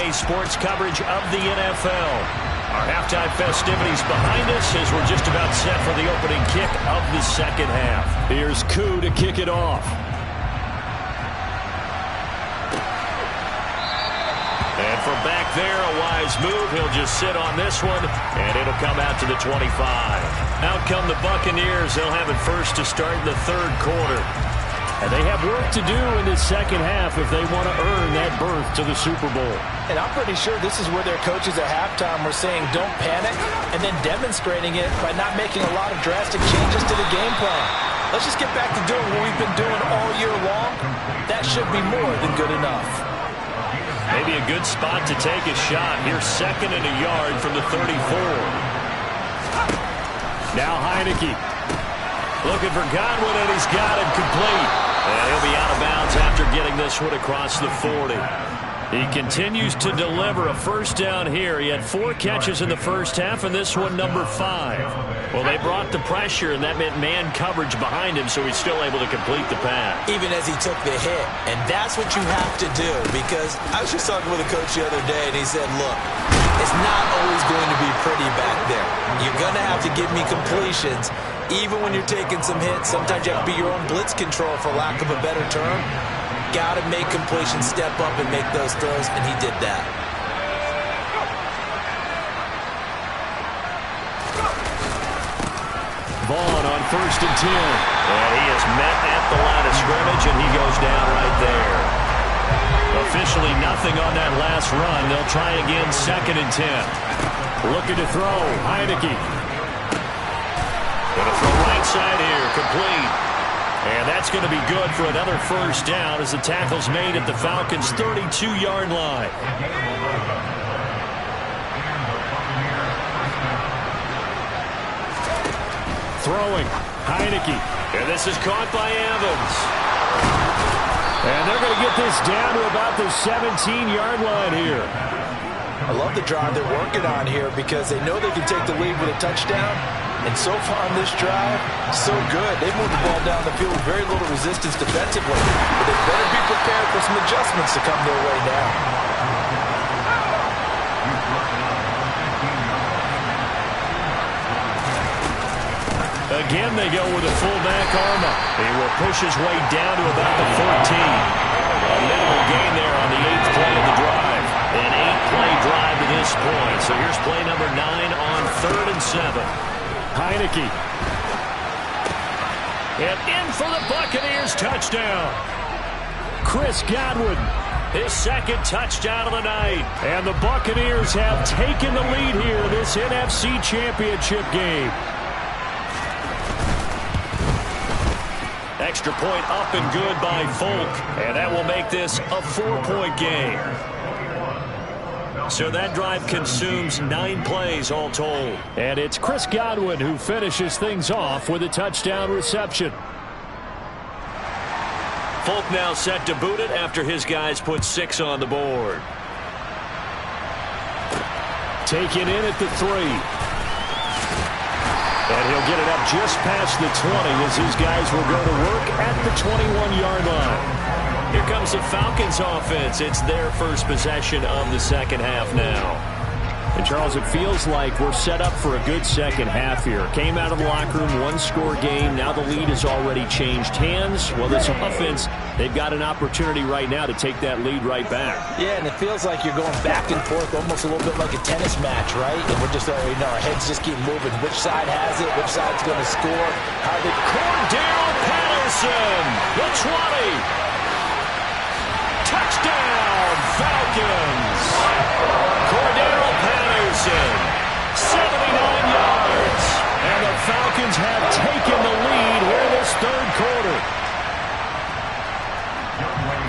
Day sports coverage of the NFL. Our halftime festivities behind us as we're just about set for the opening kick of the second half. Here's Koo to kick it off. And from back there, a wise move. He'll just sit on this one, and it'll come out to the 25. Out come the Buccaneers. They'll have it first to start in the third quarter. And they have work to do in the second half if they want to earn that berth to the Super Bowl. And I'm pretty sure this is where their coaches at halftime were saying don't panic, and then demonstrating it by not making a lot of drastic changes to the game plan. Let's just get back to doing what we've been doing all year long. That should be more than good enough. Maybe a good spot to take a shot. Here's 2nd and a yard from the 34. Now Heineke. Looking for Godwin, and he's got him complete. And he'll be out of bounds after getting this one across the 40. He continues to deliver a first down here. He had 4 catches in the first half, and this one number 5. Well, they brought the pressure, and that meant man coverage behind him, so he's still able to complete the pass. Even as he took the hit. And that's what you have to do, because I was just talking with a coach the other day, and he said, look, it's not always going to be pretty back there. You're going to have to give me completions. Even when you're taking some hits, sometimes you have to be your own blitz control, for lack of a better term. Got to make completions, step up and make those throws, and he did that. Vaughn on 1st and 10. And he is met at the line of scrimmage, and he goes down right there. Officially nothing on that last run. They'll try again 2nd and 10. Looking to throw. Heineke. Going to throw right side here. Complete. And that's going to be good for another first down as the tackle's made at the Falcons' 32-yard line. Throwing. Heineke. And this is caught by Evans. And they're going to get this down to about the 17-yard line here. I love the drive they're working on here because they know they can take the lead with a touchdown. And so far on this drive, so good. They moved the ball down the field with very little resistance defensively. But they better be prepared for some adjustments to come their way now. Again, they go with a fullback Arma. He will push his way down to about the 14. A minimal gain there on the 8th play of the drive. An 8-play drive to this point. So here's play number 9 on 3rd and 7. Heineke. And in for the Buccaneers touchdown. Chris Godwin, his 2nd touchdown of the night. And the Buccaneers have taken the lead here in this NFC Championship game. Extra point up and good by Folk. And that will make this a 4-point game. So that drive consumes 9 plays all told. And it's Chris Godwin who finishes things off with a touchdown reception. Folk now set to boot it after his guys put 6 on the board. Taken in at the 3. And he'll get it up just past the 20 as his guys will go to work at the 21-yard line. Here comes the Falcons offense. It's their first possession of the second half now. And Charles, it feels like we're set up for a good second half here. Came out of the locker room, 1-score game. Now the lead has already changed hands. Well, this offense, they've got an opportunity right now to take that lead right back. Yeah, and it feels like you're going back and forth almost a little bit like a tennis match, right? And we're just already know our heads just keep moving. Which side has it? Which side's going to score? How they... Cordarrelle Patterson, the 20. Touchdown, Falcons. Cordarrelle Patterson, 79 yards. And the Falcons have taken the lead here in this third quarter.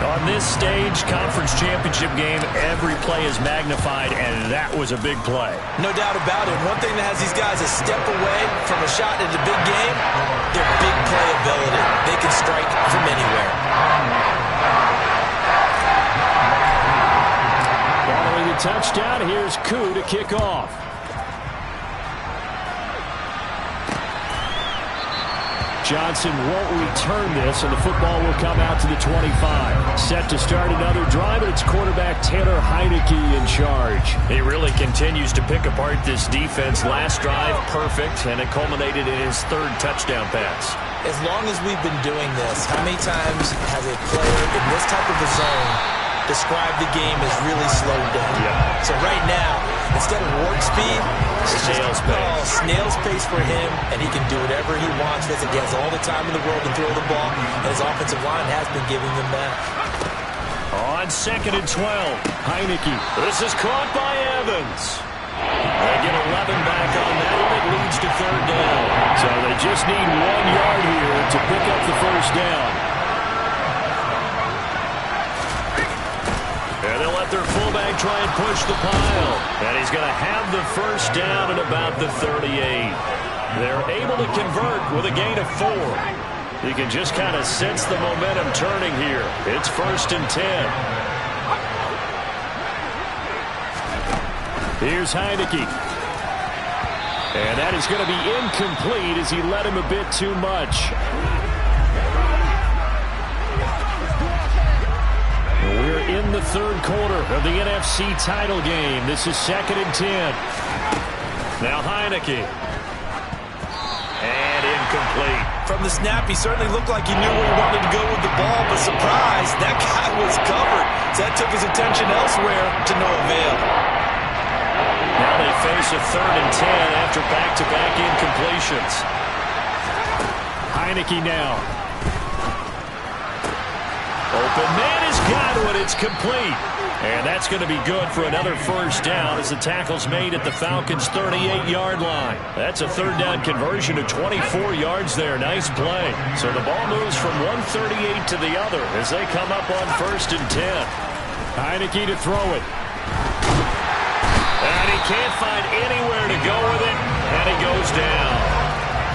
On this stage, conference championship game, every play is magnified, and that was a big play. No doubt about it. One thing that has these guys a step away from a shot at the big game, their big play ability. They can strike from anywhere. Following the touchdown, here's Koo to kick off. Johnson won't return this, and the football will come out to the 25. Set to start another drive, and it's quarterback Taylor Heinicke in charge. He really continues to pick apart this defense. Last drive, perfect, and it culminated in his third touchdown pass. As long as we've been doing this, how many times has a player in this type of a zone described the game as really slowed down? Yeah. So right now, instead of warp speed, snail's pace. Snail's pace for him, and he can do whatever he wants. He has all the time in the world to throw the ball, and his offensive line has been giving him that. On 2nd and 12, Heinicke. This is caught by Evans. They get 11 back on that one. It leads to 3rd down. So they just need 1 yard here to pick up the first down. And they'll let their fullback try and push the pile. And he's going to have the first down at about the 38. They're able to convert with a gain of 4. You can just kind of sense the momentum turning here. It's 1st and 10. Here's Heinicke. And that is going to be incomplete as he led him a bit too much. We're in the 3rd quarter of the NFC title game. This is 2nd and 10. Now Heinicke. And incomplete. From the snap, he certainly looked like he knew where he wanted to go with the ball, but surprise, that guy was covered. So that took his attention elsewhere to no avail. Now they face a 3rd and 10 after back-to-back incompletions. Heinicke now. Open man has got it. It's complete. And that's going to be good for another first down as the tackle's made at the Falcons' 38-yard line. That's a 3rd down conversion of 24 yards there. Nice play. So the ball moves from 138 to the other as they come up on 1st and 10. Heinicke to throw it. And he can't find anywhere to go with it, and he goes down.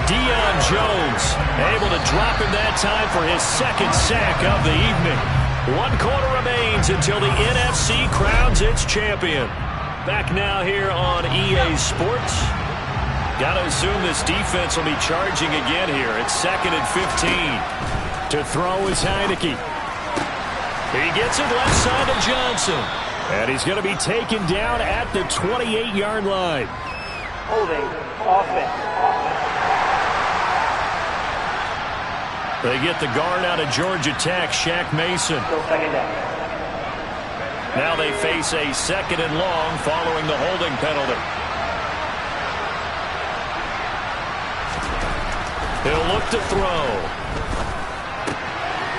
Deion Jones able to drop him that time for his 2nd sack of the evening. 1 quarter remains until the NFC crowns its champion. Back now here on EA Sports. Got to assume this defense will be charging again here. It's 2nd and 15. To throw is Heinicke. He gets it left side to Johnson. And he's going to be taken down at the 28-yard line. Holding offense. They get the guard out of Georgia Tech, Shaq Mason. Still 2nd down. Now they face a 2nd and long following the holding penalty. He'll look to throw.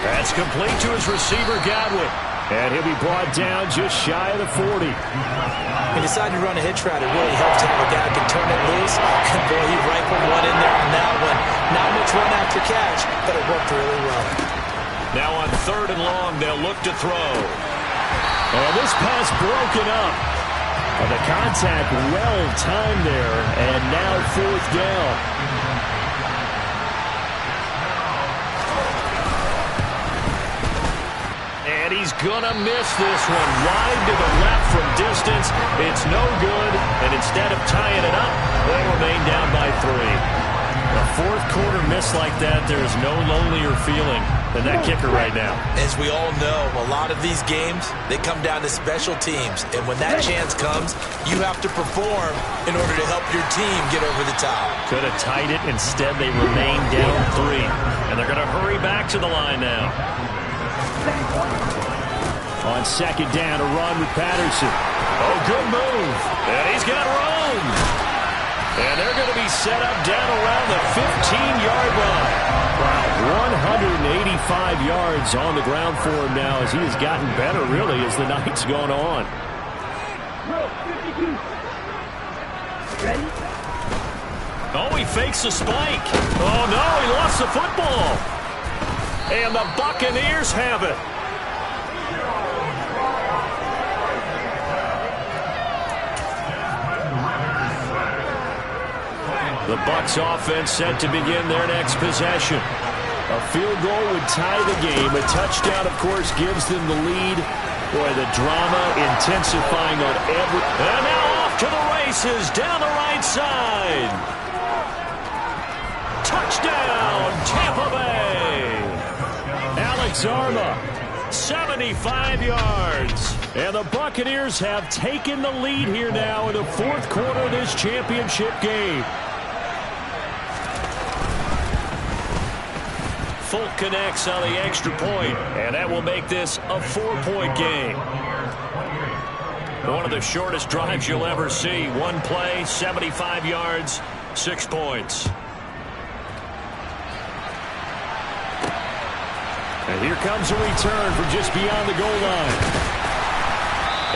That's complete to his receiver, Godwin. And he'll be brought down just shy of the 40. He decided to run a hitch route. It really helped him. A guy could turn it loose. And boy, he rifled one in there on that one. Not much run after catch, but it worked really well. Now on 3rd and long, they'll look to throw. And this pass broken up. And the contact well timed there. And now 4th down. And he's going to miss this one. Wide to the left from distance. It's no good. And instead of tying it up, they'll remain down by 3. A 4th quarter miss like that, there is no lonelier feeling than that kicker right now. As we all know, a lot of these games, they come down to special teams. And when that chance comes, you have to perform in order to help your team get over the top. Could have tied it. Instead, they remain down 3. And they're going to hurry back to the line now. On 2nd down, a run with Patterson. Oh, good move. And he's got room. And they're going to be set up down around the 15-yard line. Wow, 185 yards on the ground for him now as he has gotten better, really, as the night's gone on. Ready? Oh, he fakes a spike. Oh, no, he lost the football. And the Buccaneers have it. The Bucs offense set to begin their next possession. A field goal would tie the game. A touchdown, of course, gives them the lead. Boy, the drama intensifying on every... And now off to the races down the right side. Touchdown, Tampa Bay! Alex Arma, 75 yards. And the Buccaneers have taken the lead here now in the fourth quarter of this championship game. Folk connects on the extra point, and that will make this a 4-point game. One of the shortest drives you'll ever see. One play, 75 yards, 6 points. And here comes a return from just beyond the goal line.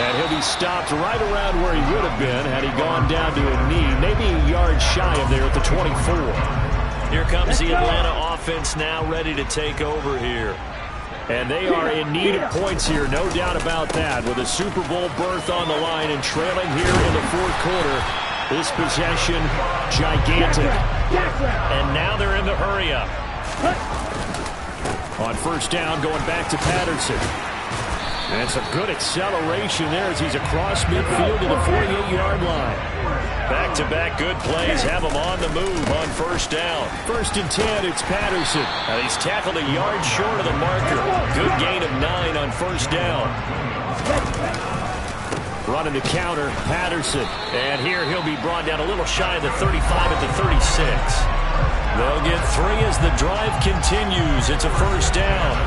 And he'll be stopped right around where he would have been had he gone down to a knee, maybe a yard shy of there at the 24. Here comes the Atlanta offense now ready to take over here. And they are in need of points here, no doubt about that. With a Super Bowl berth on the line and trailing here in the fourth quarter, this possession gigantic. And now they're in the hurry-up. On first down, going back to Patterson. And some good acceleration there as he's across midfield to the 48-yard line. Back-to-back good plays have him on the move on first down. First and 10, it's Patterson. And he's tackled a yard short of the marker. Good gain of 9 on first down. Running the counter, Patterson. And here he'll be brought down a little shy of the 35 at the 36. They'll get 3 as the drive continues. It's a first down.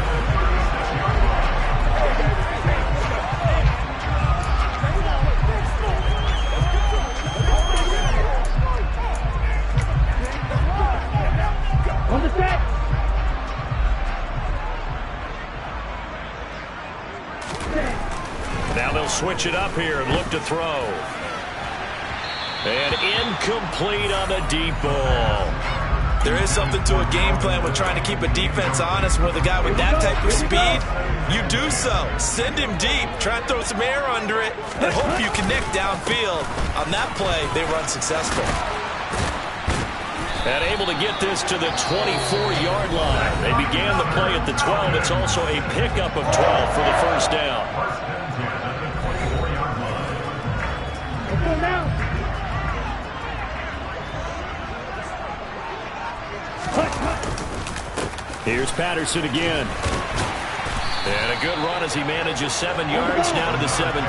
Now they'll switch it up here and look to throw. And incomplete on the deep ball. There is something to a game plan with trying to keep a defense honest. With a guy with that type of speed, you do so. Send him deep, try and throw some air under it, and hope you connect downfield. On that play, they run successful. And able to get this to the 24-yard line. They began the play at the 12. It's also a pickup of 12 for the first down. Here's Patterson again. And a good run as he manages 7 yards down to the 17.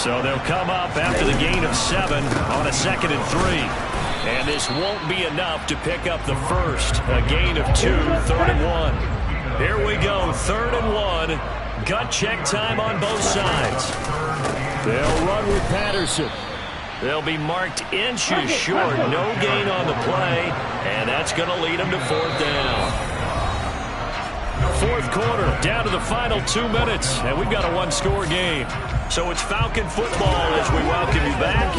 So they'll come up after the gain of 7 on a 2nd and 3. And this won't be enough to pick up the first. A gain of 2, 3rd and 1. Here we go, 3rd and 1. Gut check time on both sides. They'll run with Patterson. They'll be marked inches short. No gain on the play. And that's going to lead them to 4th down. Fourth quarter, down to the final 2 minutes. And we've got a one-score game. So it's Falcon football as we welcome you back.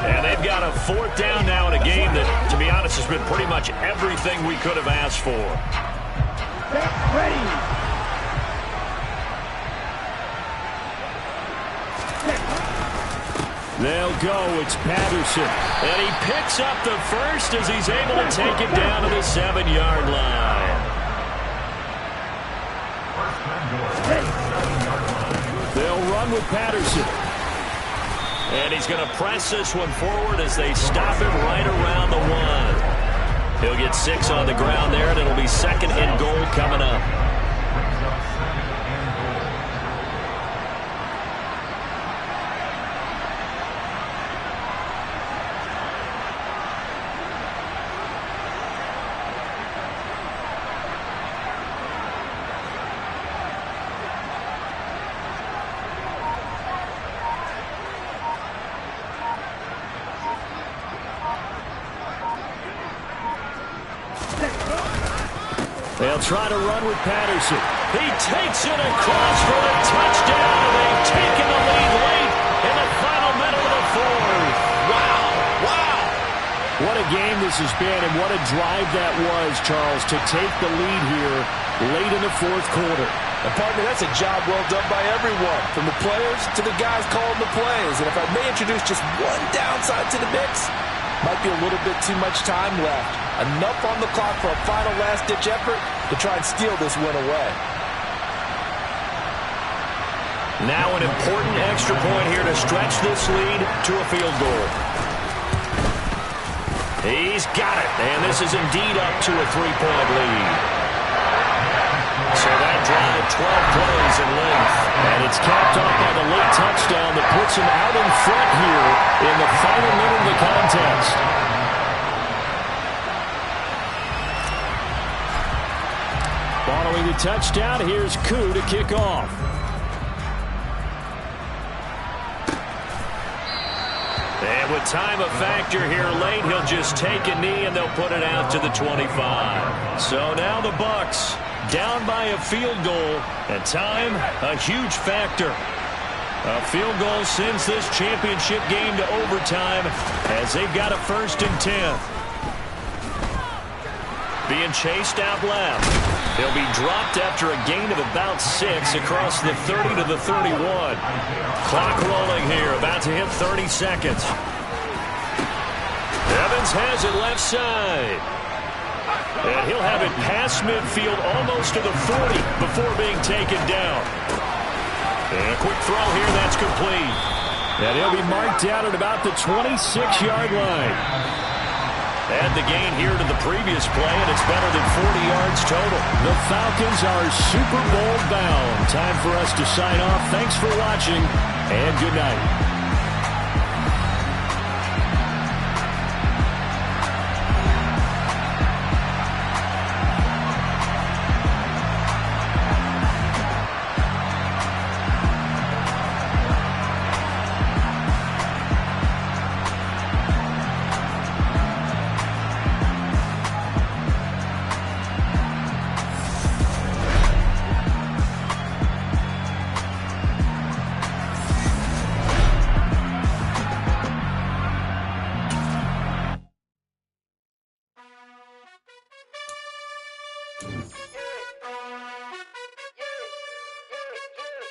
And they've got a 4th down now in a game that, to be honest, has been pretty much everything we could have asked for. Ready. They'll go. It's Patterson. And he picks up the first as he's able to take it down to the 7-yard line. They'll run with Patterson. And he's going to press this one forward as they stop him right around the 1. He'll get 6 on the ground there, and it'll be 2nd and goal coming up. They'll try to run with Patterson. He takes it across for the touchdown, and they've taken the lead late in the final minute of the 4th. Wow. What a game this has been, and what a drive that was, Charles, to take the lead here late in the fourth quarter. And partner, that's a job well done by everyone, from the players to the guys calling the plays. And if I may introduce just one downside to the mix, might be a little bit too much time left. Enough on the clock for a final last-ditch effort to try and steal this win away. Now an important extra point here to stretch this lead to a field goal. He's got it, and this is indeed up to a 3-point lead. So that drive, 12 plays in length. And it's capped off by the late touchdown that puts him out in front here in the final minute of the contest. Following the touchdown, here's Koo to kick off. And with time a factor here late, he'll just take a knee and they'll put it out to the 25. So now the Bucs down by a field goal, and time a huge factor. A field goal sends this championship game to overtime as they've got a 1st and 10. Being chased out left. He'll be dropped after a gain of about 6 across the 30 to the 31. Clock rolling here, about to hit 30 seconds. Evans has it left side. And he'll have it past midfield almost to the 40 before being taken down. And a quick throw here, that's complete. And he'll be marked down at about the 26-yard line. Add the gain here to the previous play, and it's better than 40 yards total. The Falcons are Super Bowl bound. Time for us to sign off. Thanks for watching, and good night.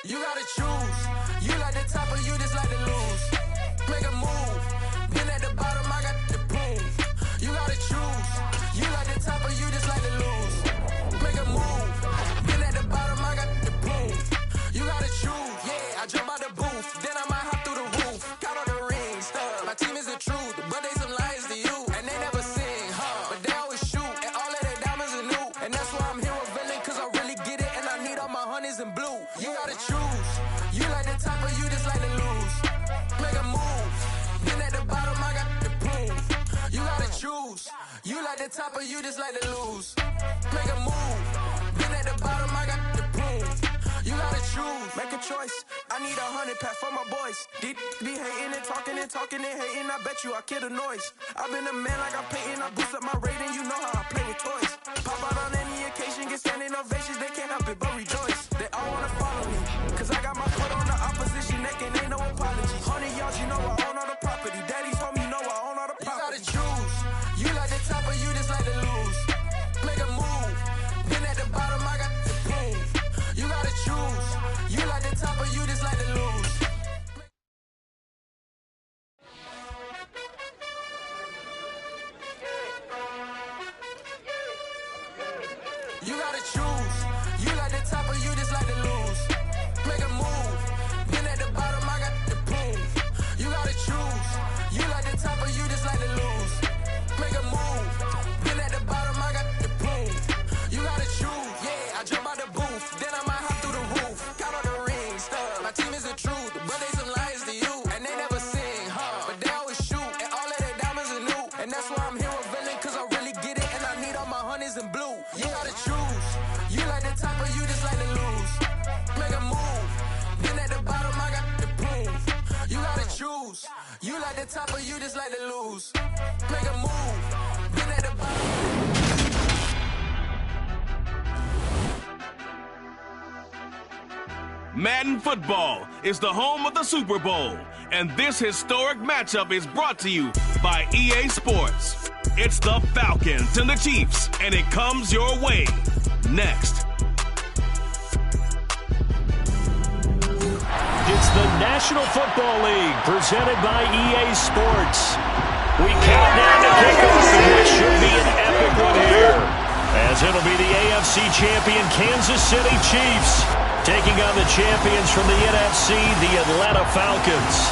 You gotta choose. You like the top or you just like to lose. Make a move. Been at the bottom, I got the proof. You gotta choose. You like the top or you just like to lose. Make a move. Been at the bottom, I got the proof. You gotta choose. Yeah, I jump out the booth. Then I might hop through the roof. Count all the rings, stuff. My team is the truth, but they some lies to you. And they never sing, but they always shoot. And all of their diamonds are new. And that's why I'm here with villain, cause I really get it. And I need all my honeys in blue. You gotta choose. You like the top or you just like to lose. Make a move. Been at the bottom, I got the proof. You gotta choose. You like the top or you just like to lose. Make a move. Been at the bottom, I got the proof. You gotta choose. Make a choice. I need 100 pack for my boys. Deep be hating and talking and hating. I bet you I kill the noise. I've been a man like I'm painting. I boost up my rating. You know how I play with toys. Pop out on any occasion, get standing ovations. They can't help it but rejoice. They all wanna follow me. Cause I got my foot on the opposition neck and ain't no apology. 100 yards, you know I own all the property. Daddy's home, you know I own all the property. You gotta choose. You like the top or you just like to lose. Make a move. Been at the bottom, I got the proof. You gotta choose. You like the top or you just like to lose. You gotta choose. You like the top or you just like to lose. Make a move. Been at the bottom, I got the proof. You gotta choose. You like the top or you just like to lose. Make a move. Been at the bottom, I got the proof. You gotta choose. Yeah, I jump out the booth. Then I might hop through the roof. Count all the rings, stuff. My team is the truth, but they some lies to you. And they never sing, but they always shoot. And all of their diamonds are new. And that's why I'm here with villain, cause I really get it. And I need all my honeys in blue. You gotta choose. You like the top or you just like to lose. Make a move. Been at the bottom, I got the proof. You gotta choose. You like the top or you just like to lose. Make a move. Been at the bottom. Madden Football is the home of the Super Bowl, and this historic matchup is brought to you by EA Sports. It's the Falcons and the Chiefs, and it comes your way next. It's the National Football League presented by EA Sports. We count down to kickoff in what should be an epic one here, as it'll be the AFC champion Kansas City Chiefs taking on the champions from the NFC, the Atlanta Falcons.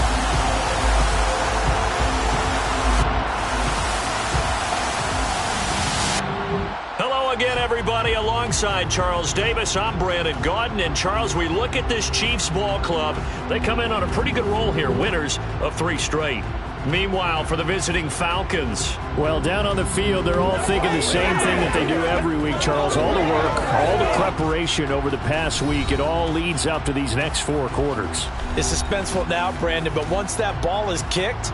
everybody. Alongside Charles Davis, I'm Brandon Gaudin. And, Charles, we look at this Chiefs ball club. They come in on a pretty good roll here, winners of 3 straight. Meanwhile, for the visiting Falcons, well, down on the field, they're all thinking the same thing that they do every week, Charles. All the work, all the preparation over the past week, it all leads up to these next 4 quarters. It's suspenseful now, Brandon, but once that ball is kicked,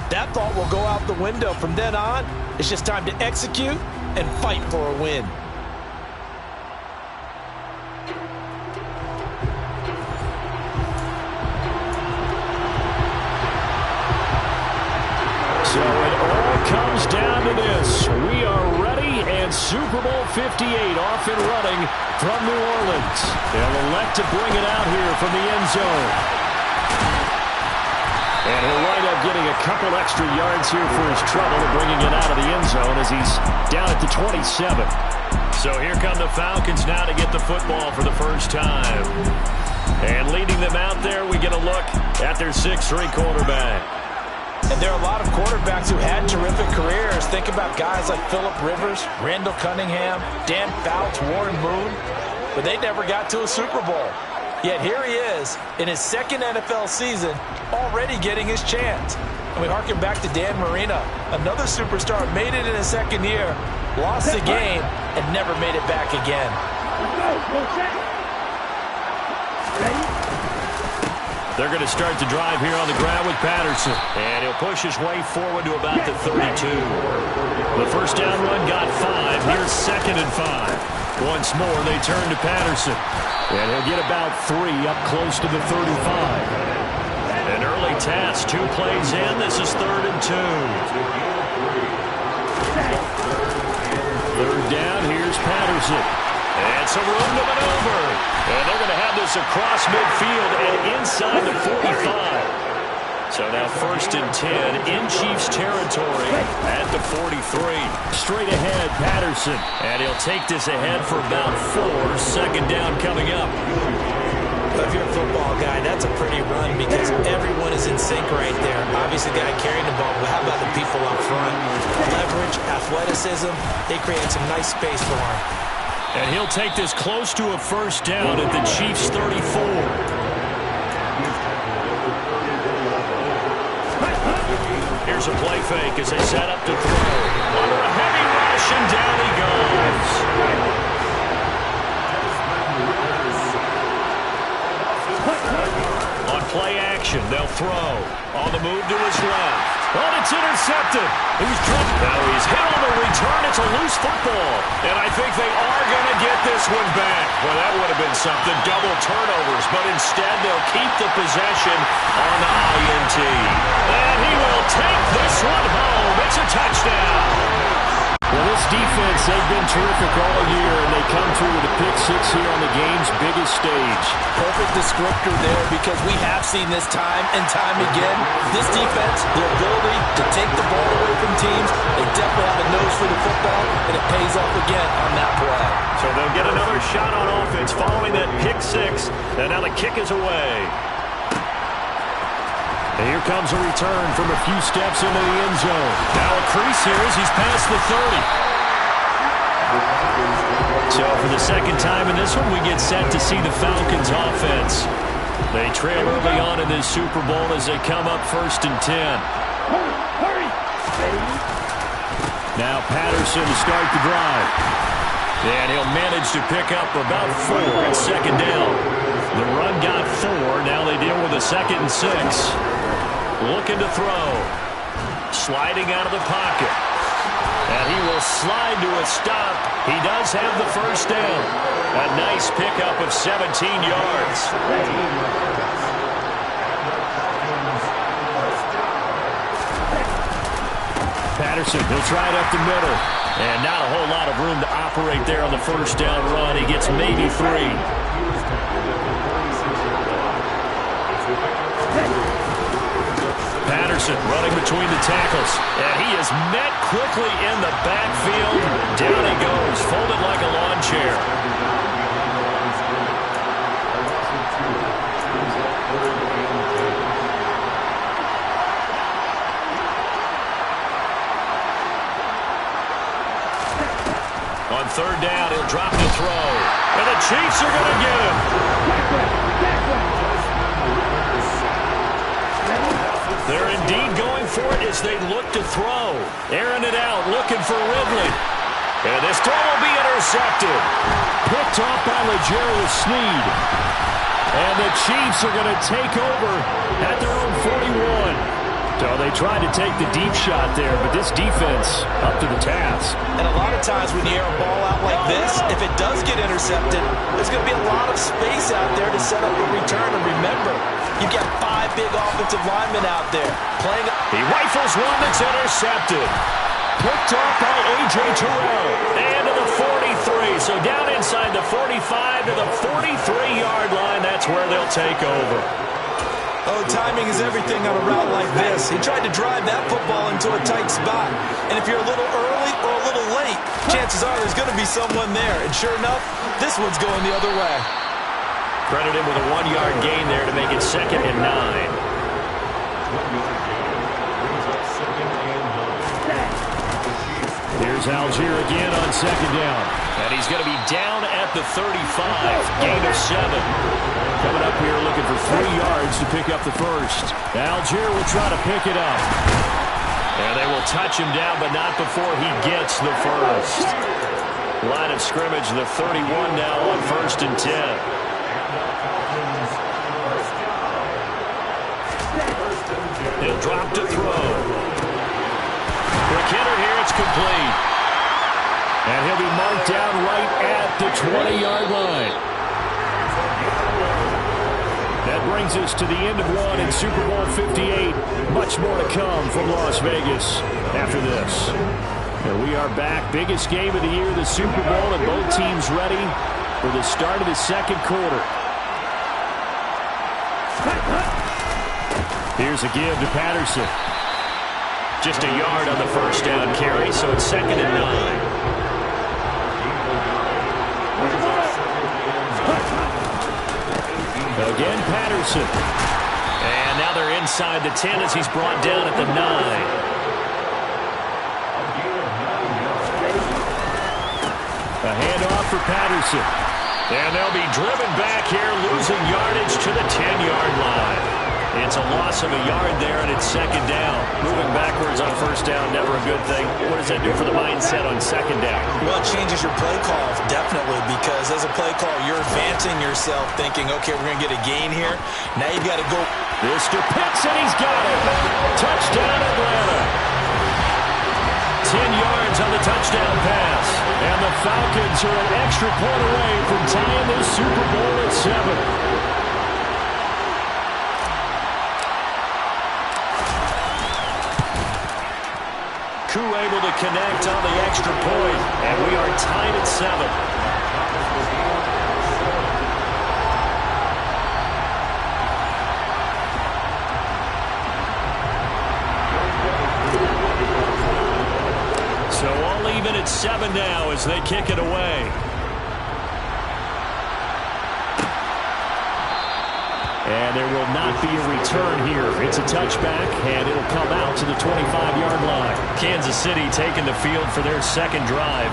that thought will go out the window. From then on, it's just time to execute and fight for a win. So it all comes down to this. We are ready, and Super Bowl 58 off and running from New Orleans. They'll elect to bring it out here from the end zone. And he'll wind up getting a couple extra yards here for his trouble and bringing it out of the end zone as he's down at the 27. So here come the Falcons now to get the football for the first time. And leading them out there, we get a look at their 6'3" quarterback. And there are a lot of quarterbacks who had terrific careers. Think about guys like Phillip Rivers, Randall Cunningham, Dan Fouts, Warren Moon. But they never got to a Super Bowl. Yet here he is in his 2nd NFL season, already getting his chance. And we harken back to Dan Marino, another superstar, made it in his 2nd year, lost the game, and never made it back again. They're going to start the drive here on the ground with Patterson. And he'll push his way forward to about the 32. The first down run got 5. Here's 2nd and 5. Once more, they turn to Patterson. And he'll get about 3 up close to the 35. An early task, 2 plays in. This is 3rd and 2. 3rd down, here's Patterson. And some room to maneuver. And they're going to have this across midfield and inside the 45. So now 1st and 10 in Chiefs territory at the 43. Straight ahead, Patterson. And he'll take this ahead for about 4. 2nd down coming up. If you're a football guy, that's a pretty run because everyone is in sync right there. Obviously, the guy carrying the ball, but how about the people up front? Leverage, athleticism, they create some nice space for him. And he'll take this close to a 1st down at the Chiefs' 34. Here's a play fake as they set up to throw. Under a heavy rush, and down he goes. On play action, they'll throw. On the move to his left. Oh, it's intercepted. He's dropped. Now he's hit on the return. It's a loose football. And I think they are going to get this one back. Well, that would have been something. Double turnovers. But instead, they'll keep the possession on the INT. And he will take this one home. It's a touchdown. Well, this defense, they've been terrific all year, and they come through with a pick-6 here on the game's biggest stage. Perfect descriptor there because we have seen this time and time again. This defense, their ability to take the ball away from teams, they definitely have a nose for the football, and it pays off again on that play. So they'll get another shot on offense following that pick-6, and now the kick is away. And here comes a return from a few steps into the end zone. Now a crease here as he's past the 30. So for the 2nd time in this one, we get set to see the Falcons offense. They trail early on in this Super Bowl as they come up 1st and 10. Now Patterson to start the drive. And he'll manage to pick up about 4 at 2nd down. The run got 4. Now they deal with a 2nd and 6. Looking to throw. Sliding out of the pocket. And he will slide to a stop. He does have the 1st down. A nice pickup of 17 yards. Patterson, he'll try it up the middle. And not a whole lot of room to operate there on the 1st down run. He gets maybe 3. Patterson running between the tackles. And he is met quickly in the backfield. Down he goes, folded like a lawn chair. On third down. He'll drop to throw. And the Chiefs are going to get him. They're indeed going for it as they look to throw. Airing it out, looking for Ridley. And this throw will be intercepted. Picked off by L'Jarius Sneed. And the Chiefs are going to take over at their own 41. So they tried to take the deep shot there, but this defense up to the task. And a lot of times when you air a ball out like this, if it does get intercepted, there's going to be a lot of space out there to set up a return. And remember, you've got 5 big offensive linemen out there playing. He rifles one that's intercepted. Picked off by A.J. Terrell. And to the 43. So down inside the 45 to the 43-yard line. That's where they'll take over. Oh, timing is everything on a route like this. He tried to drive that football into a tight spot. And if you're a little early or a little late, chances are there's going to be someone there. And sure enough, this one's going the other way. Credit him with a 1-yard gain there to make it 2nd and 9. Here's Algier again on 2nd down. And he's going to be down at the 35. Gain of 7. Coming up here looking for 3 yards to pick up the first. Algier will try to pick it up. And they will touch him down, but not before he gets the first. Line of scrimmage, the 31 now on 1st and 10. He'll drop to throw. For Kidder here, it's complete. And he'll be marked down right at the 20-yard line. That brings us to the end of one in Super Bowl 58. Much more to come from Las Vegas after this. And we are back. Biggest game of the year, the Super Bowl, and both teams ready for the start of the second quarter. Here's a give to Patterson. Just a yard on the first down carry, so it's 2nd and 9. Again, Patterson. And now they're inside the 10 as he's brought down at the 9. A handoff for Patterson. And they'll be driven back here, losing yardage to the 10-yard line. It's a loss of a yard there, and it's 2nd down. Moving backwards on first down, never a good thing. What does that do for the mindset on 2nd down? Well, it changes your play call, definitely, because as a play call, you're advancing yourself, thinking, okay, we're going to get a gain here. Now you've got to go. This to Pitts, and he's got it. Touchdown, Atlanta. 10 yards on the touchdown pass. And the Falcons are an extra point away from tying this Super Bowl at 7. Koo able to connect on the extra point, and we are tied at 7. So all even at 7 now as they kick it away. And there will not be a return here. It's a touchback, and it'll come out to the 25-yard line. Kansas City taking the field for their second drive.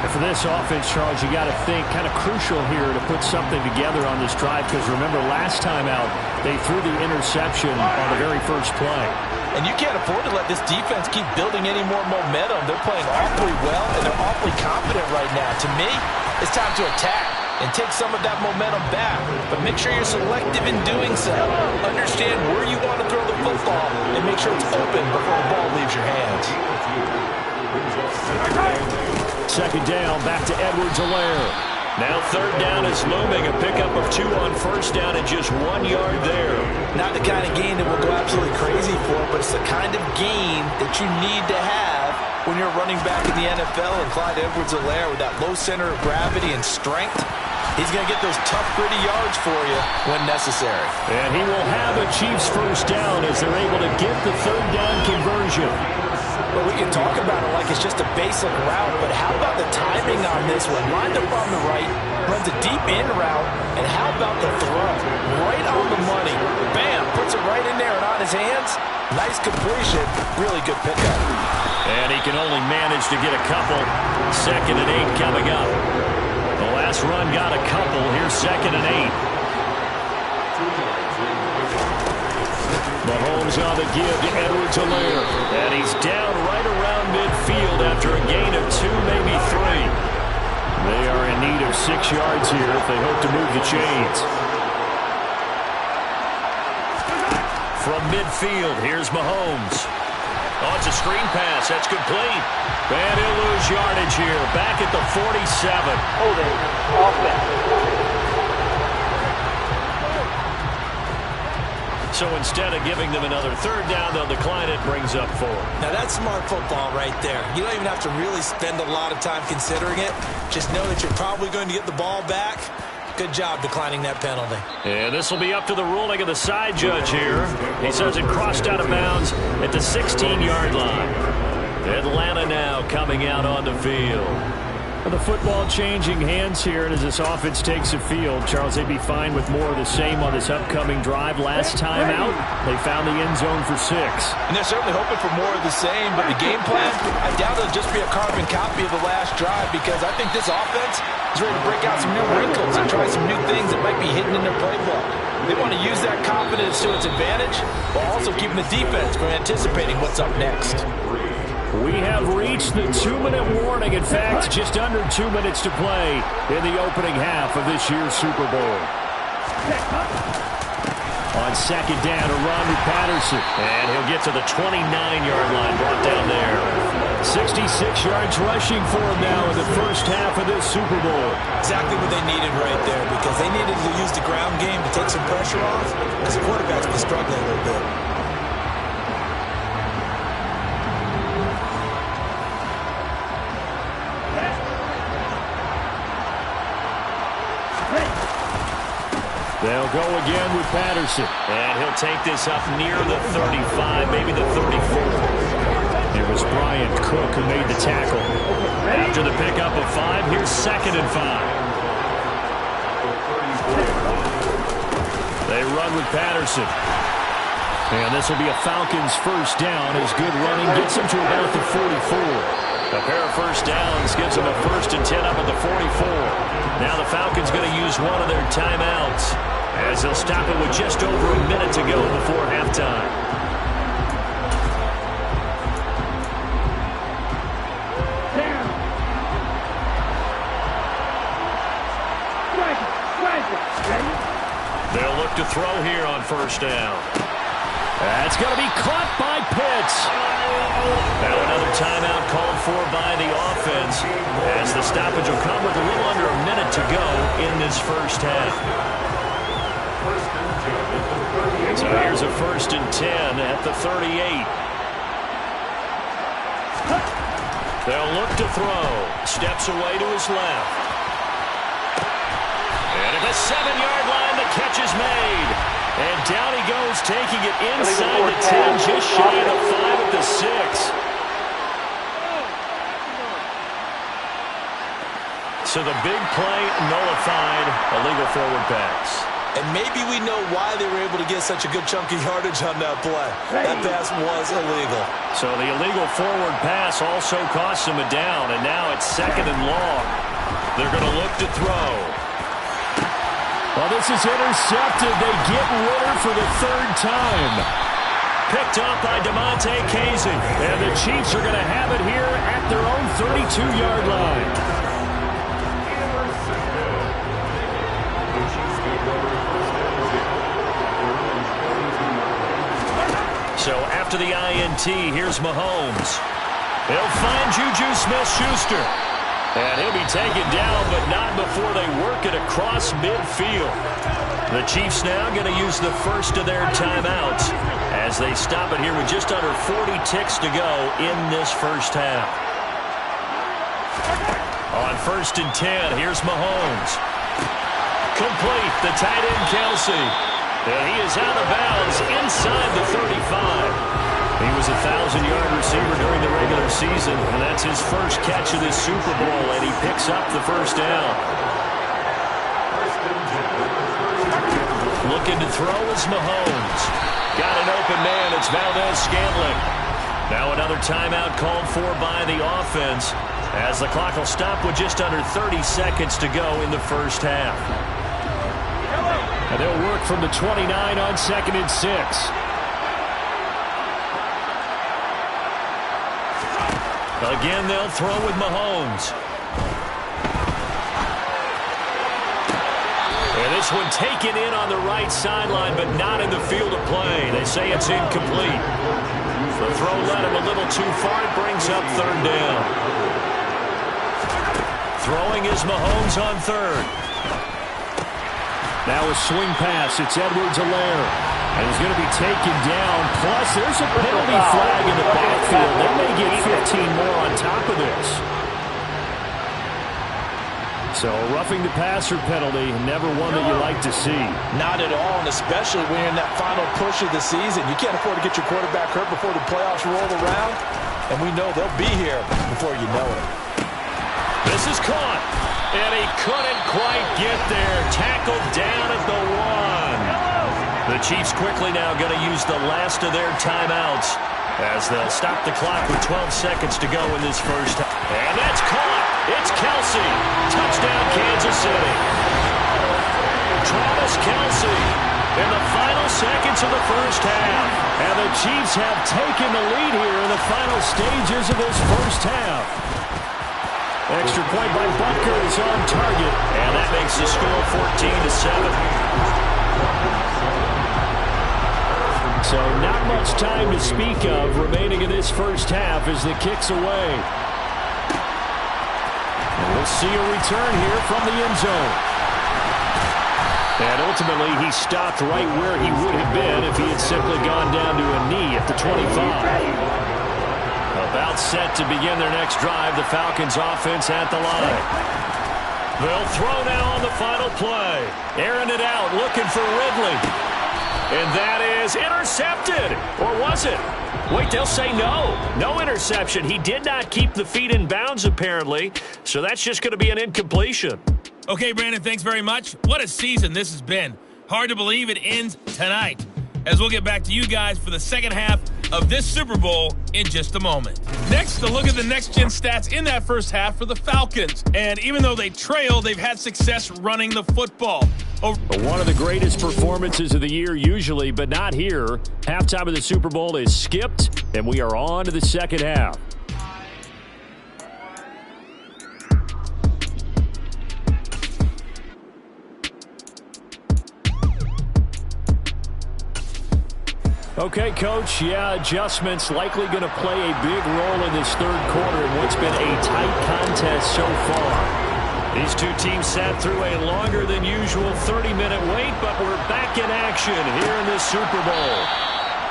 And for this offense, Charles, you got to think kind of crucial here to put something together on this drive, because remember, last time out, they threw the interception on the very first play. And you can't afford to let this defense keep building any more momentum. They're playing awfully well, and they're awfully confident right now. To me, it's time to attack and take some of that momentum back. But make sure you're selective in doing so. Understand where you want to throw the football and make sure it's open before the ball leaves your hands. 2nd down, back to Edwards-Helaire. Now 3rd down is looming. A pickup of 2 on first down and just 1 yard there. Not the kind of gain that we'll go absolutely crazy for, but it's the kind of gain that you need to have when you're running back in the NFL. And Clyde Edwards-Helaire, with that low center of gravity and strength, he's going to get those tough, gritty yards for you when necessary. And he will have a Chiefs first down as they're able to get the 3rd down conversion. Well, we can talk about it like it's just a basic route, but how about the timing on this one? Lined up on the right, runs a deep in route, and how about the throw? Right on the money. Bam, puts it right in there and on his hands. Nice completion, really good pickup. And he can only manage to get a couple. 2nd and 8 coming up. The last run got a couple. Here's 2nd and 8. Mahomes on the give to Edwards-Helaire. And he's down right around midfield after a gain of 2, maybe 3. They are in need of 6 yards here if they hope to move the chains. From midfield, here's Mahomes. Oh, it's a screen pass. That's complete. And he'll lose yardage here. Back at the 47. Holding offense. So instead of giving them another 3rd down, they'll decline it, brings up 4. Now that's smart football right there. You don't even have to really spend a lot of time considering it. Just know that you're probably going to get the ball back. Good job declining that penalty. And this will be up to the ruling of the side judge here. He says it crossed out of bounds at the 16-yard line. Atlanta now coming out on the field. The football changing hands here, and as this offense takes the field, Charles, they'd be fine with more of the same on this upcoming drive. Last time out, they found the end zone for 6. And they're certainly hoping for more of the same, but the game plan, I doubt it'll just be a carbon copy of the last drive, because I think this offense is ready to break out some new wrinkles and try some new things that might be hidden in their playbook. They want to use that confidence to its advantage, while also keeping the defense from anticipating what's up next. We have reached the 2-minute warning. In fact, just under 2 minutes to play in the opening half of this year's Super Bowl. On 2nd down, a run with Patterson. And he'll get to the 29-yard line, brought down there. 66 yards rushing for him now in the first half of this Super Bowl. Exactly what they needed right there, because they needed to use the ground game to take some pressure off, because the quarterback's been struggling a little bit. They'll go again with Patterson. And he'll take this up near the 35, maybe the 34. It was Bryant Cook who made the tackle. After the pickup of 5, here's 2nd and 5. They run with Patterson. And this will be a Falcons first down as good running gets them to about the 44. A pair of first downs gives them a 1st and 10 up at the 44. Now the Falcons going to use one of their timeouts as they'll stop it with just over a minute to go before halftime. They'll look to throw here on first down. That's going to be caught by Pitts. Now another timeout called for by the offense as the stoppage will come with a little under a minute to go in this first half. So here's a 1st and 10 at the 38. They'll look to throw. Steps away to his left. And at the 7-yard line, the catch is made. And down he goes, taking it inside the 10, just shy of the 5 at the 6. So the big play nullified, illegal forward pass. And maybe we know why they were able to get such a good chunk of yardage on that play. That pass was illegal. So the illegal forward pass also cost them a down, and now it's 2nd and long. They're going to look to throw. Well, this is intercepted. They get Ritter for the 3rd time. Picked up by DeMonte Casey. And the Chiefs are going to have it here at their own 32-yard line. So after the INT, here's Mahomes. He'll find Juju Smith-Schuster. And he'll be taken down, but not before they work it across midfield. The Chiefs now going to use the first of their timeouts as they stop it here with just under 40 ticks to go in this first half. On 1st and 10, here's Mahomes. Complete, the tight end Kelsey. And he is out of bounds inside the 35. He was a 1,000-yard receiver during the regular season, and that's his first catch of this Super Bowl, and he picks up the first down. Looking to throw is Mahomes. Got an open man. It's Valdez Scantling. Now another timeout called for by the offense as the clock will stop with just under 30 seconds to go in the first half. And they'll work from the 29 on 2nd and 6. Again, they'll throw with Mahomes. And this one taken in on the right sideline, but not in the field of play. They say it's incomplete. The throw led him a little too far. It brings up 3rd down. Throwing is Mahomes on 3rd. Now a swing pass. It's Edwards-Helaire. And he's going to be taken down. Plus, there's a penalty flag in the backfield. They may get 15 more on top of this. So, roughing the passer penalty, never one that you like to see. Not at all, and especially when you're in that final push of the season. You can't afford to get your quarterback hurt before the playoffs roll around. And we know they'll be here before you know it. This is caught. And he couldn't quite get there. Tackled down at the 1. The Chiefs quickly now going to use the last of their timeouts as they'll stop the clock with 12 seconds to go in this first half. And that's caught. It's Kelce. Touchdown, Kansas City. Travis Kelce in the final seconds of the first half. And the Chiefs have taken the lead here in the final stages of this first half. Extra point by Butker is on target. And that makes the score 14-7. So not much time to speak of remaining in this first half as the kick's away. And we'll see a return here from the end zone. And ultimately, he stopped right where he would have been if he had simply gone down to a knee at the 25. About set to begin their next drive, the Falcons offense at the line. They'll throw now on the final play. Airing it out, looking for Ridley. And that is intercepted. Or was it? Wait, they'll say no. No interception. He did not keep the feet in bounds, apparently. So that's just going to be an incompletion. Okay, Brandon, thanks very much. What a season this has been. Hard to believe it ends tonight. As we'll get back to you guys for the second half of this Super Bowl in just a moment. Next, a look at the next-gen stats in that first half for the Falcons. And even though they trail, they've had success running the football. One of the greatest performances of the year usually, but not here. Halftime of the Super Bowl is skipped, and we are on to the second half. Okay, Coach, adjustments likely going to play a big role in this third quarter in what's been a tight contest so far. These two teams sat through a longer than usual 30-minute wait, but we're back in action here in this Super Bowl.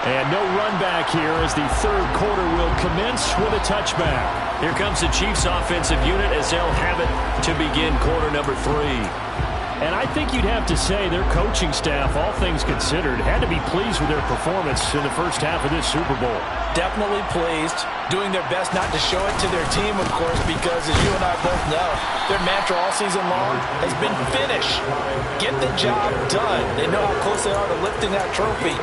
And no run back here as the third quarter will commence with a touchback. Here comes the Chiefs offensive unit as they'll have it to begin quarter number 3. And I think you'd have to say their coaching staff, all things considered, had to be pleased with their performance in the first half of this Super Bowl. Definitely pleased, doing their best not to show it to their team, of course, because as you and I both know, their mantra all season long has been finish. Get the job done. They know how close they are to lifting that trophy.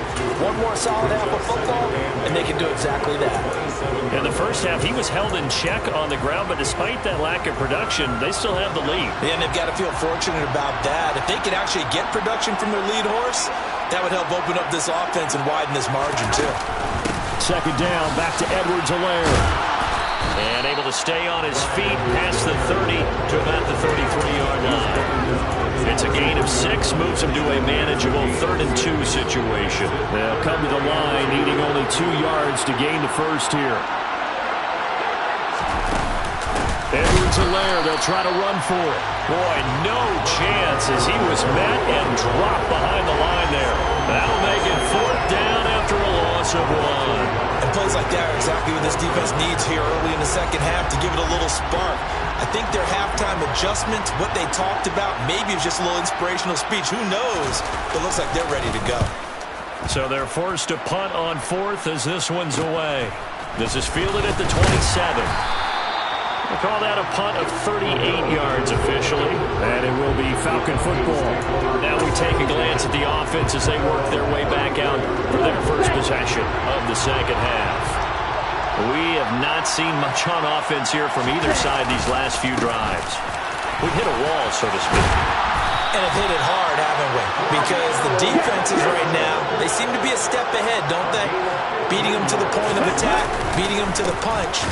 One more solid half of football, and they can do exactly that. In the first half, he was held in check on the ground, but despite that lack of production, they still have the lead. And they've got to feel fortunate about that. If they can actually get production from their lead horse, that would help open up this offense and widen this margin, too. Second down, back to Edwards-Helaire. And able to stay on his feet past the 30 to about the 33-yard line. It's a gain of 6, moves him to a manageable 3rd and 2 situation. They'll come to the line, needing only 2 yards to gain the first here. Edwards-Helaire, they'll try to run for it. Boy, no chance as he was met and dropped behind the line there. That'll make it 4th down after a loss of 1. And plays like that are exactly what this defense needs here early in the second half to give it a little spark. I think their halftime adjustments, what they talked about, maybe it's just a little inspirational speech. Who knows? But it looks like they're ready to go. So they're forced to punt on 4th as this one's away. This is fielded at the 27. We'll call that a punt of 38 yards officially, and it will be Falcon football. Now we take a glance at the offense as they work their way back out for their first possession of the second half. We have not seen much on offense here from either side these last few drives. We've hit a wall, so to speak. And have hit it hard, haven't we? Because the defenses right now, they seem to be a step ahead, don't they? Beating them to the point of attack, beating them to the punch.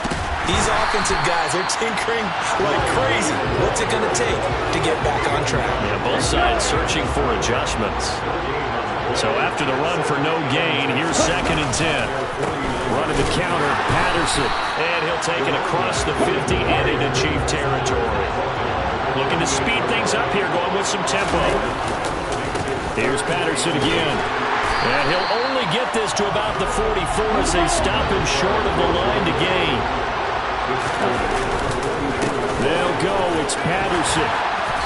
These offensive guys, they're tinkering like crazy. What's it going to take to get back on track? Yeah, both sides searching for adjustments. So after the run for no gain, here's 2nd and 10. Running the counter, Patterson. And he'll take it across the 50 and into Chief territory. Looking to speed things up here, going with some tempo. Here's Patterson again. And he'll only get this to about the 44 as they stop him short of the line to gain. They'll go. It's Patterson.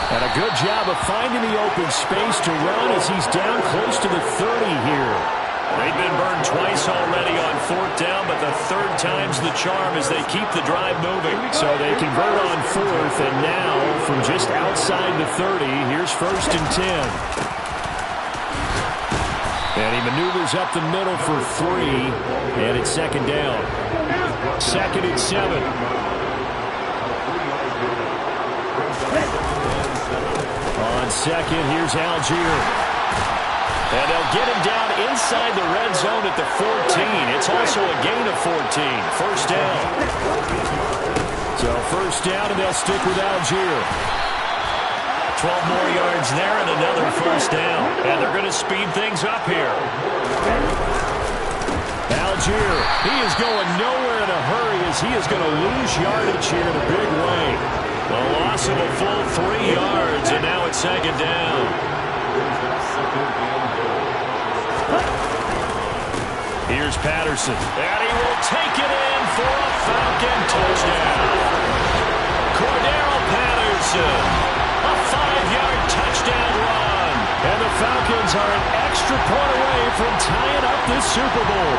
And a good job of finding the open space to run as he's down close to the 30 here. They've been burned twice already on 4th down, but the 3rd time's the charm as they keep the drive moving. So they convert on 4th, and now from just outside the 30, here's 1st and 10. And he maneuvers up the middle for 3, and it's 2nd down. 2nd and 7. On 2nd, here's Algier. And they'll get him down inside the red zone at the 14. It's also a gain of 14. 1st down. So 1st down, and they'll stick with Algier. 12 more yards there and another 1st down. And they're going to speed things up here. Algier, he is going nowhere in a hurry as he is going to lose yardage here in a big way. The loss of a full 3 yards, and now it's 2nd down. Here's Patterson, and he will take it in for a Falcon touchdown. Cordero Patterson, a 5-yard touchdown run. And the Falcons are an extra point away from tying up this Super Bowl.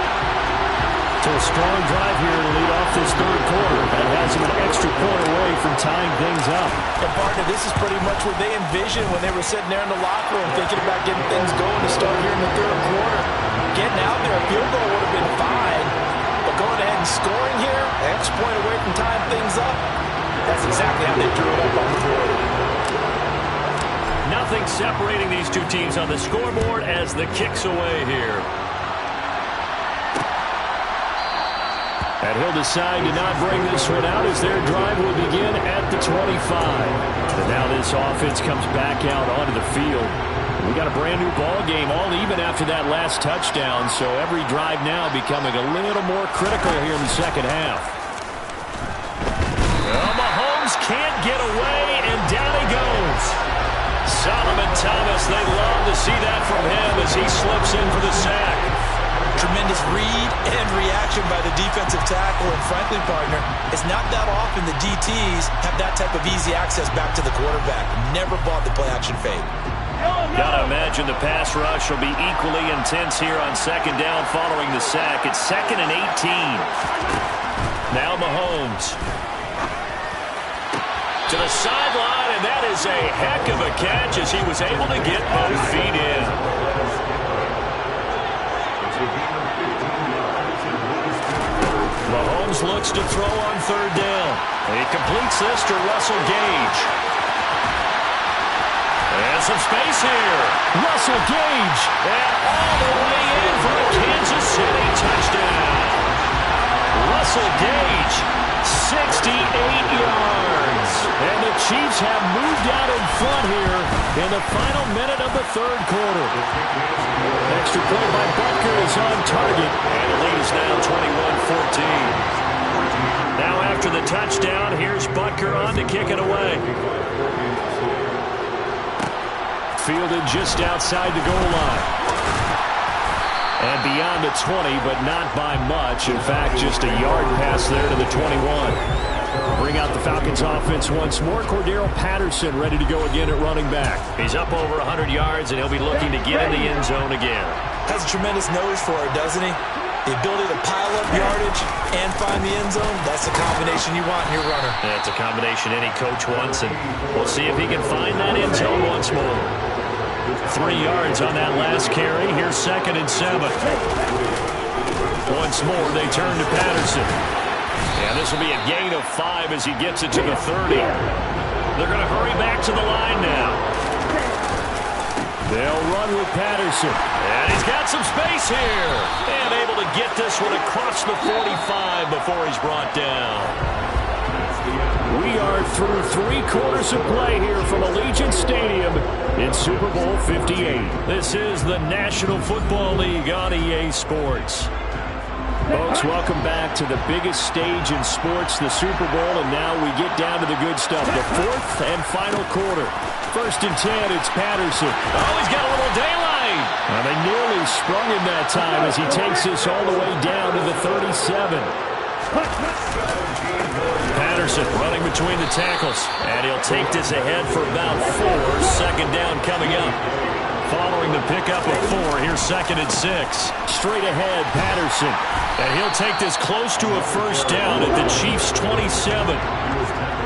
So a strong drive here to lead off this 3rd quarter. That has them an extra point away from tying things up. And partner, this is pretty much what they envisioned when they were sitting there in the locker room thinking about getting things going to start here in the 3rd quarter. Getting out there, a field goal would have been fine. But going ahead and scoring here, an extra point away from tying things up, that's exactly how they drew it up on the board. Nothing separating these two teams on the scoreboard as the kick's away here. And he'll decide to not bring this one out as their drive will begin at the 25. And now this offense comes back out onto the field. We got a brand new ball game, all even after that last touchdown, so every drive now becoming a little more critical here in the 2nd half. Well, Mahomes can't get away, and down he goes. Solomon Thomas, they love to see that from him as he slips in for the sack. Tremendous read and reaction by the defensive tackle, and frankly, partner, it's not that often the DTs have that type of easy access back to the quarterback. Never bought the play-action fade. Gotta imagine the pass rush will be equally intense here on 2nd down following the sack. It's 2nd and 18. Now Mahomes. To the sideline, and that is a heck of a catch as he was able to get both feet in. Mahomes looks to throw on 3rd down. He completes this to Russell Gage. And some space here. Russell Gage. And all the way in for a Kansas City touchdown. Russell Gage, 68 yards. And the Chiefs have moved out in front here in the final minute of the 3rd quarter. Extra point by Butker is on target. And the lead is now 21-14. Now after the touchdown, here's Butker on to kick it away. Fielded just outside the goal line. And beyond the 20, but not by much. In fact, just a yard pass there to the 21. Bring out the Falcons offense once more. Cordero Patterson ready to go again at running back. He's up over 100 yards, and he'll be looking to get in the end zone again. Has a tremendous nose for it, doesn't he? The ability to pile up yardage and find the end zone, that's the combination you want in your runner. That's a combination any coach wants, and we'll see if he can find that end zone once more. 3 yards on that last carry. Here's 2nd and 7. Once more, they turn to Patterson. And this will be a gain of 5 as he gets it to the 30. They're going to hurry back to the line now. They'll run with Patterson. And he's got some space here. And able to get this one across the 45 before he's brought down. We are through 3 quarters of play here from Allegiant Stadium in Super Bowl 58. This is the National Football League on EA Sports. Folks, welcome back to the biggest stage in sports, the Super Bowl, and now we get down to the good stuff, the 4th and final quarter. 1st and 10, it's Patterson. Oh, he's got a little daylight. Well, they nearly sprung him that time as he takes this all the way down to the 37. Patterson running between the tackles, and he'll take this ahead for about 4. 2nd down coming up. Following the pickup of 4, here's 2nd and 6. Straight ahead, Patterson. And he'll take this close to a 1st down at the Chiefs' 27.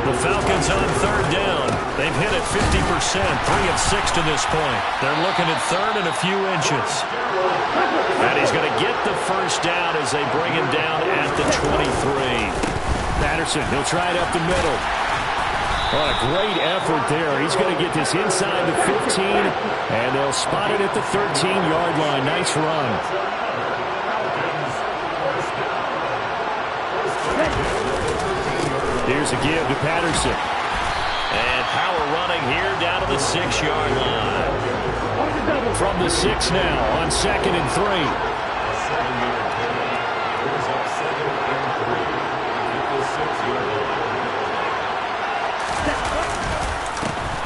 The Falcons on 3rd down. They've hit it 50%, 3 of 6 to this point. They're looking at 3rd and a few inches. And he's going to get the 1st down as they bring him down at the 23. Patterson, he'll try it up the middle. What a great effort there. He's going to get this inside the 15, and they'll spot it at the 13-yard line. Nice run. Here's a give to Patterson. And power running here down to the 6-yard line. From the 6 now on 2nd and 3.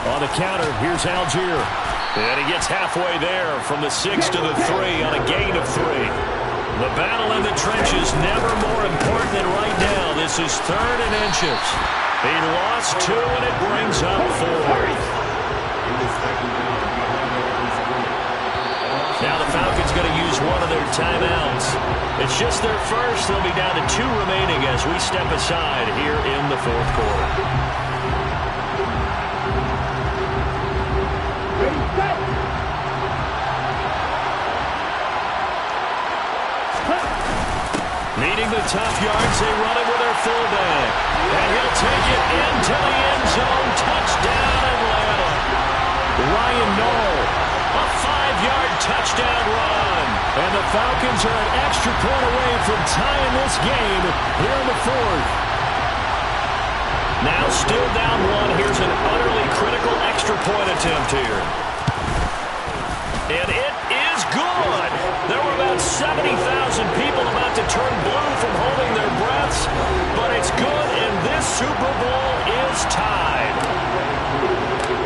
On the counter, here's Algier. And he gets halfway there from the 6 to the 3 on a gain of 3. The battle in the trenches never more important than right now. This is 3rd and inches. He lost 2, and it brings up 4th. Now the Falcons going to use one of their timeouts. It's just their first. They'll be down to 2 remaining as we step aside here in the 4th quarter. Needing the tough yards, they run it with their fullback. And he'll take it into the end zone. Touchdown, Atlanta. Ryan Knoll, a 5-yard touchdown run. And the Falcons are an extra point away from tying this game here in the 4th. Now still down 1. Here's an utterly critical extra point attempt here. And it is good. There were about 70,000 people about to turn blue from holding their breaths, but it's good, and this Super Bowl is tied.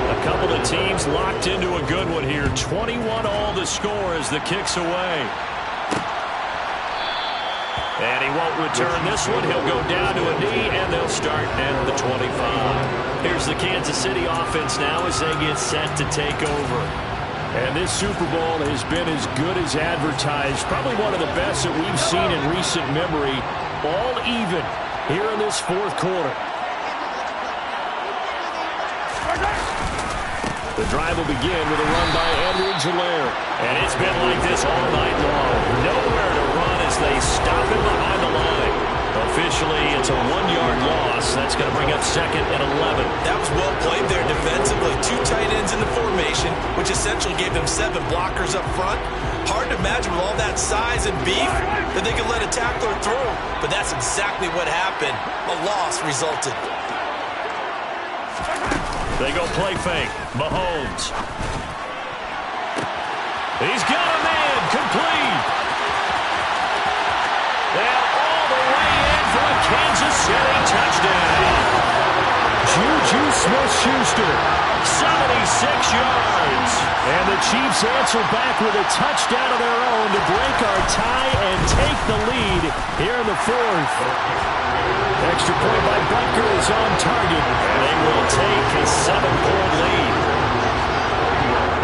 A couple of teams locked into a good one here. 21-all the score as the kick's away. And he won't return this one. He'll go down to a knee, and they'll start at the 25. Here's the Kansas City offense now as they get set to take over. And this Super Bowl has been as good as advertised. Probably one of the best that we've seen in recent memory. All even here in this 4th quarter. The drive will begin with a run by Edwards-Helaire. And it's been like this all night long. Nowhere to run as they stop him behind the line. Officially, it's a 1-yard loss. That's going to bring up 2nd and 11. That was well played there defensively. 2 tight ends in the formation, which essentially gave them 7 blockers up front. Hard to imagine with all that size and beef that they could let a tackler through. But that's exactly what happened. A loss resulted. They go play fake. Mahomes. He's got a man. Complete. And all the way in for a Kansas City touchdown. Juju Smith-Schuster, 76 yards. And the Chiefs answer back with a touchdown of their own to break our tie and take the lead here in the 4th. Extra point by Butker is on target. And they will take a 7-point lead.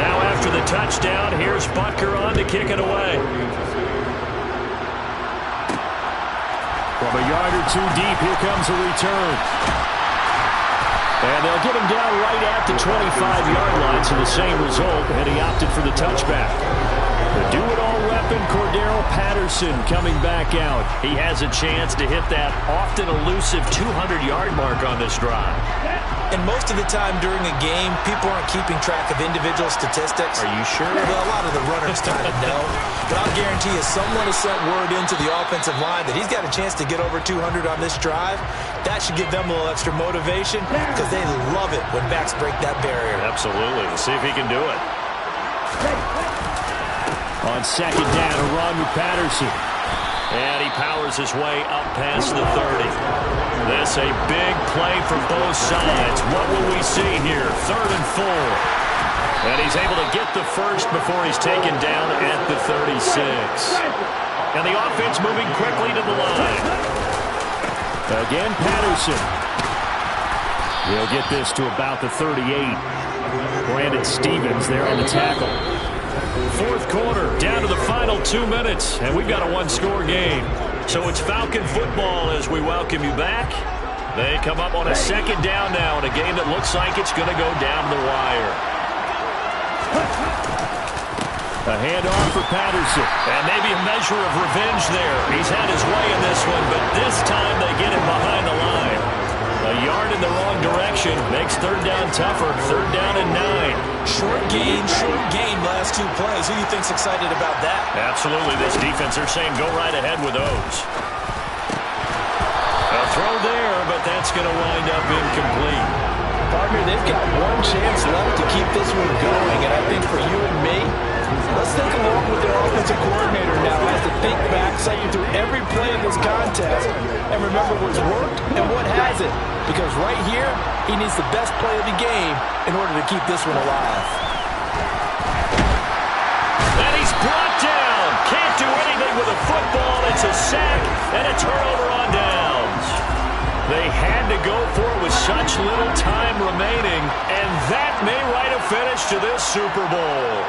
Now after the touchdown, here's Butker on to kick it away. From a yard or 2 deep, here comes a return. And they'll get him down right at the 25-yard line, so the same result, and he opted for the touchback. The do-it-all weapon Stephen Cordero Patterson coming back out. He has a chance to hit that often elusive 200-yard mark on this drive. And most of the time during a game, people aren't keeping track of individual statistics. Are you sure? Well, a lot of the runners kind of know. But I'll guarantee you someone has sent word into the offensive line that he's got a chance to get over 200 on this drive. That should give them a little extra motivation because they love it when backs break that barrier. Absolutely. Let's see if he can do it. On second down, a run with Patterson. And he powers his way up past the 30. This a big play for both sides. What will we see here? 3rd and 4. And he's able to get the first before he's taken down at the 36. And the offense moving quickly to the line. Again, Patterson. He'll get this to about the 38. Brandon Stevens there on the tackle. 4th quarter, down to the final 2 minutes, and we've got a one-score game. So it's Falcon football as we welcome you back. They come up on a second down now in a game that looks like it's going to go down the wire. A handoff for Patterson, and maybe a measure of revenge there. He's had his way in this one, but this time they get him behind the line. A yard in the wrong direction makes 3rd down tougher. 3rd down and 9. Short gain, last 2 plays. Who do you think's excited about that? Absolutely. This defense, they're saying go right ahead with those. A throw there, but that's going to wind up incomplete. Partner, they've got one chance left to keep this one going, and I think for you and me, let's think along with their offensive coordinator now as to think back, cycle through every play in this contest, and remember what's worked and what hasn't. Because right here, he needs the best play of the game in order to keep this one alive. And he's brought down. Can't do anything with a football. It's a sack and a turnover on downs. They had to go for it with such little time remaining, and that may write a finish to this Super Bowl.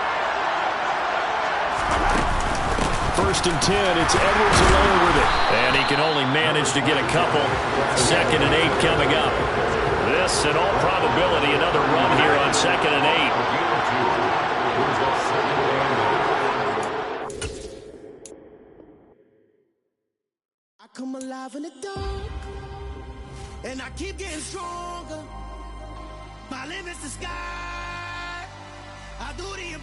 1st and 10, it's Edwards alone with it. And he can only manage to get a couple. 2nd and 8 coming up. This, in all probability, another run here on 2nd and 8. I come alive in the dark, and I keep getting stronger. My limit's the sky. I do the